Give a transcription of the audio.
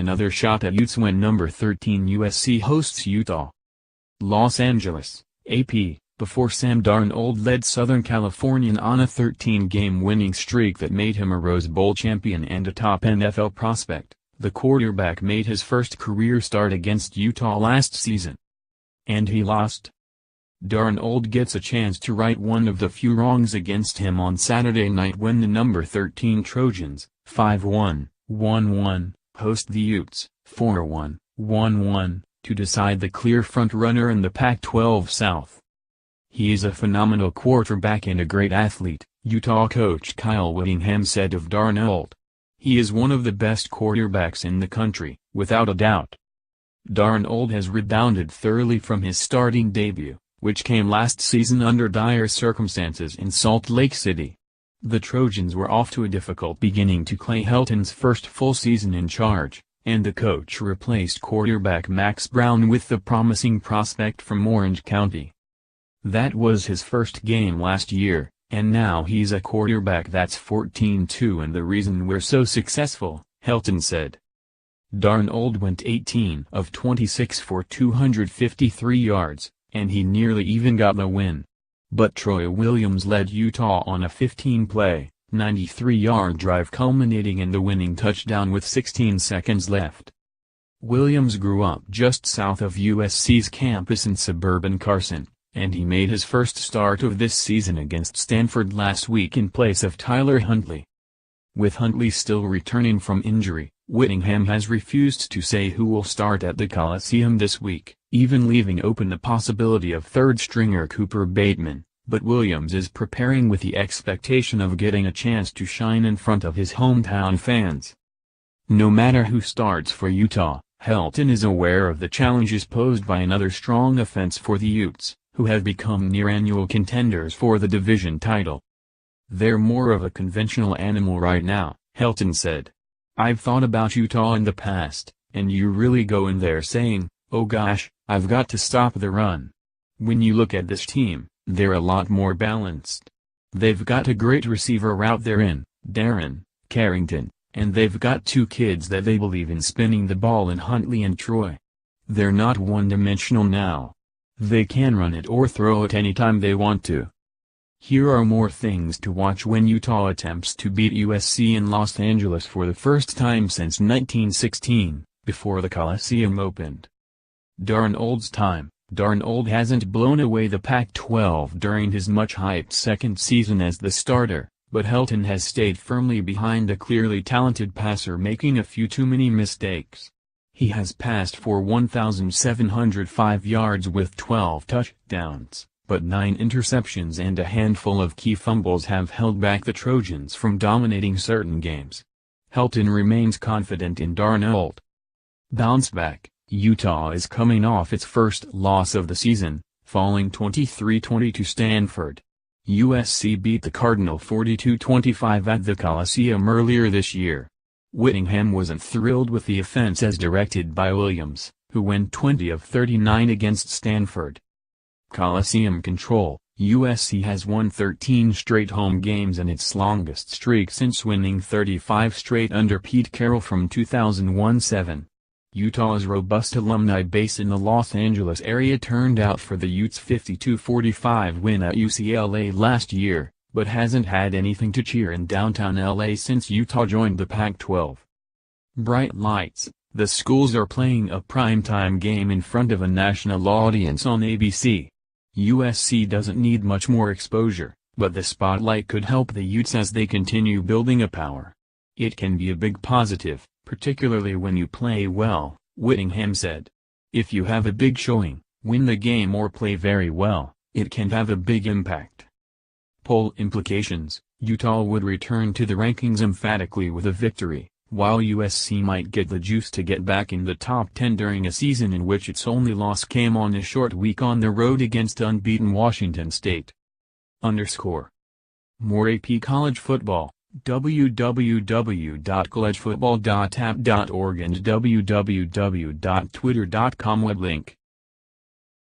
another shot at Utes when number 13 USC hosts Utah. Los Angeles, AP, before Sam Darnold led Southern California on a 13-game winning streak that made him a Rose Bowl champion and a top NFL prospect, the quarterback made his first career start against Utah last season. And he lost. Darnold gets a chance to right one of the few wrongs against him on Saturday night when the number 13 Trojans, 5-1, 1-1, host the Utes, 4-1, 1-1, to decide the clear front-runner in the Pac-12 South. He is a phenomenal quarterback and a great athlete, Utah coach Kyle Whittingham said of Darnold. He is one of the best quarterbacks in the country, without a doubt. Darnold has rebounded thoroughly from his starting debut, which came last season under dire circumstances in Salt Lake City. The Trojans were off to a difficult beginning to Clay Helton's first full season in charge, and the coach replaced quarterback Max Brown with the promising prospect from Orange County. That was his first game last year, and now he's a quarterback that's 14-2 and the reason we're so successful, Helton said. Darnold went 18 of 26 for 253 yards, and he nearly even got the win. But Troy Williams led Utah on a 15-play, 93-yard drive culminating in the winning touchdown with 16 seconds left. Williams grew up just south of USC's campus in suburban Carson, and he made his first start of this season against Stanford last week in place of Tyler Huntley. With Huntley still returning from injury, Whittingham has refused to say who will start at the Coliseum this week, even leaving open the possibility of third-stringer Cooper Bateman, but Williams is preparing with the expectation of getting a chance to shine in front of his hometown fans. No matter who starts for Utah, Helton is aware of the challenges posed by another strong offense for the Utes, who have become near-annual contenders for the division title. They're more of a conventional animal right now, Helton said. I've thought about Utah in the past, and you really go in there saying, oh gosh, I've got to stop the run. When you look at this team, they're a lot more balanced. They've got a great receiver out there in Darren Carrington, and they've got two kids that they believe in spinning the ball in Huntley and Troy. They're not one-dimensional now. They can run it or throw it anytime they want to. Here are more things to watch when Utah attempts to beat USC in Los Angeles for the first time since 1916, before the Coliseum opened. Darnold's time. Darnold hasn't blown away the Pac-12 during his much-hyped second season as the starter, but Helton has stayed firmly behind a clearly talented passer making a few too many mistakes. He has passed for 1,705 yards with 12 touchdowns, but 9 interceptions and a handful of key fumbles have held back the Trojans from dominating certain games. Helton remains confident in Darnold. Bounce back. Utah is coming off its first loss of the season, falling 23-20 to Stanford. USC beat the Cardinal 42-25 at the Coliseum earlier this year. Whittingham wasn't thrilled with the offense as directed by Williams, who went 20 of 39 against Stanford. Coliseum control. USC has won 13 straight home games and its longest streak since winning 35 straight under Pete Carroll from 2001-07. Utah's robust alumni base in the Los Angeles area turned out for the Utes' 52-45 win at UCLA last year, but hasn't had anything to cheer in downtown LA since Utah joined the Pac-12. Bright lights. The schools are playing a primetime game in front of a national audience on ABC. USC doesn't need much more exposure, but the spotlight could help the Utes as they continue building a power. It can be a big positive, particularly when you play well, Whittingham said. If you have a big showing, win the game or play very well, it can have a big impact. Poll implications. Utah would return to the rankings emphatically with a victory, while USC might get the juice to get back in the top 10 during a season in which its only loss came on a short week on the road against unbeaten Washington State. More AP College Football, www.collegefootball.app.org and www.twitter.com web link.